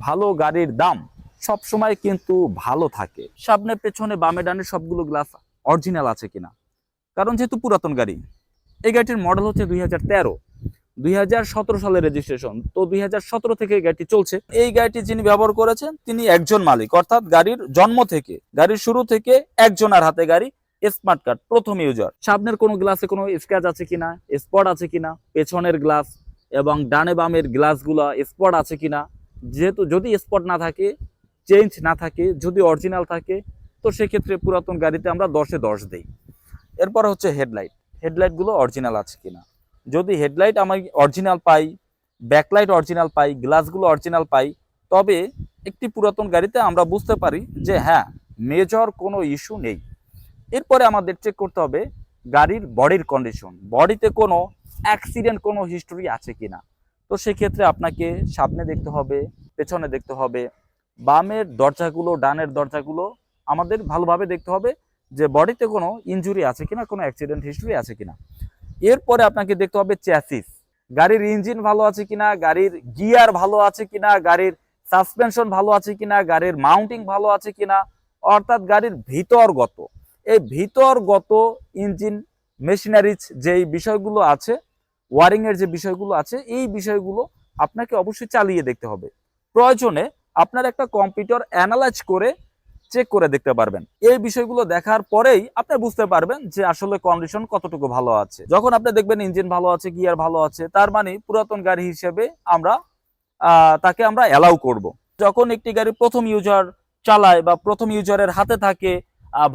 ভালো গাড়ির দাম সব সময় কিন্তু ভালো থাকে। সামনে পেছনে বামে ডানে সবগুলো গ্লাস অরিজিনাল আছে কিনা, কারণ যেহেতু পুরাতন গাড়ি। এই গাড়িটির মডেল হচ্ছে 2013, 2017 সালের রেজিস্ট্রেশন। তো 2017 থেকে এই গাড়িটি চলছে। এই গাড়িটি যিনি ব্যবহার করেছেন তিনি একজন মালিক, অর্থাৎ গাড়ির জন্ম থেকে, গাড়ির শুরু থেকে একজনের হাতে গাড়ি, স্মার্ট কার্ড, প্রথম ইউজার। সামনের কোনো গ্লাসে কোনো স্ক্র্যাচ আছে কিনা, স্পট আছে কিনা, পেছনের গ্লাস এবং ডানে বামের গ্লাসগুলো স্পট আছে কিনা, যেহেতু যদি স্পট না থাকে, চেঞ্জ না থাকে, যদি অরিজিনাল থাকে, তো সেক্ষেত্রে পুরাতন গাড়িতে আমরা 10-এ 10 দিই। এরপর হচ্ছে হেডলাইট, হেডলাইটগুলো অরিজিনাল আছে কিনা। যদি হেডলাইট আমি অরিজিনাল পাই, ব্যাকলাইট অরিজিনাল পাই, গ্লাসগুলো অরিজিনাল পাই, তবে একটি পুরাতন গাড়িতে আমরা বুঝতে পারি যে হ্যাঁ, মেজর কোনো ইস্যু নেই। এরপরে আমাদের চেক করতে হবে গাড়ির বডির কন্ডিশন, বডিতে কোনো অ্যাক্সিডেন্ট, কোনো হিস্টোরি আছে কিনা। তো সেক্ষেত্রে আপনাকে সামনে দেখতে হবে, পেছনে দেখতে হবে, বামের দরজাগুলো, ডানের দরজাগুলো আমাদের ভালোভাবে দেখতে হবে যে বডিতে কোনো ইনজুরি আছে কিনা, কোনো অ্যাক্সিডেন্ট হিস্টোরি আছে কিনা। এরপরে আপনাকে দেখতে হবে চ্যাসিস, গাড়ির ইঞ্জিন ভালো আছে কিনা, গাড়ির গিয়ার ভালো আছে কিনা, গাড়ির সাসপেনশন ভালো আছে কিনা, গাড়ির মাউন্টিং ভালো আছে কিনা, অর্থাৎ গাড়ির ভিতরগত, এই ভিতরগত ইঞ্জিন মেশিনারিজ যেই বিষয়গুলো আছে, ওয়ারিং এর যে বিষয়গুলো আছে, এই বিষয়গুলো আপনাকে অবশ্যই চালিয়ে দেখতে হবে। প্রয়োজনে আপনার একটা কম্পিউটার অ্যানালাইজ করে চেক করে দেখতে পারবেন। এই বিষয়গুলো দেখার পরেই আপনি বুঝতে পারবেন যে আসলে কন্ডিশন কতটুকু ভালো আছে। যখন আপনি দেখবেন ইঞ্জিন ভালো আছে, গিয়ার ভালো আছে, তার মানে পুরাতন গাড়ি হিসেবে আমরা তাকে আমরা অ্যালাউ করব। যখন একটি গাড়ি প্রথম ইউজার চালায় বা প্রথম ইউজারের হাতে থাকে,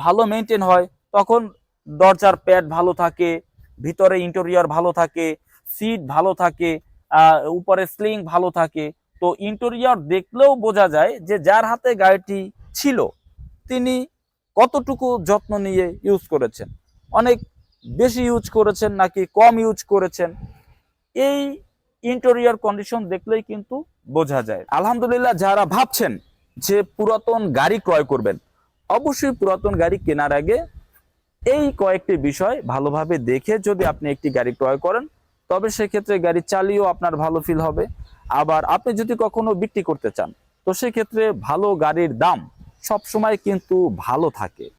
ভালো মেনটেন হয়, তখন দরজার প্যাড ভালো থাকে, ভিতরে ইন্টেরিয়র ভালো থাকে, সিট ভালো থাকে, উপরে স্লিং ভালো থাকে। তো ইন্টেরিয়র দেখলেও বোঝা যায় যে যার হাতে গাড়িটি ছিল তিনি কতটুকু যত্ন নিয়ে ইউজ করেছেন, অনেক বেশি ইউজ করেছেন নাকি কম ইউজ করেছেন, এই ইন্টেরিয়র কন্ডিশন দেখলেই কিন্তু বোঝা যায়। আলহামদুলিল্লাহ, যারা ভাবছেন যে পুরাতন গাড়ি ক্রয় করবেন, অবশ্যই পুরাতন গাড়ি কেনার আগে এই কয়েকটি বিষয় ভালোভাবে দেখে যদি আপনি একটি গাড়ি ক্রয় করেন, তবে সেক্ষেত্রে গাড়ি চালিয়েও আপনার ভালো ফিল হবে। আবার আপনি যদি কখনো বিক্রি করতে চান, তো সেক্ষেত্রে ভালো গাড়ির দাম সবসময় কিন্তু ভালো থাকে।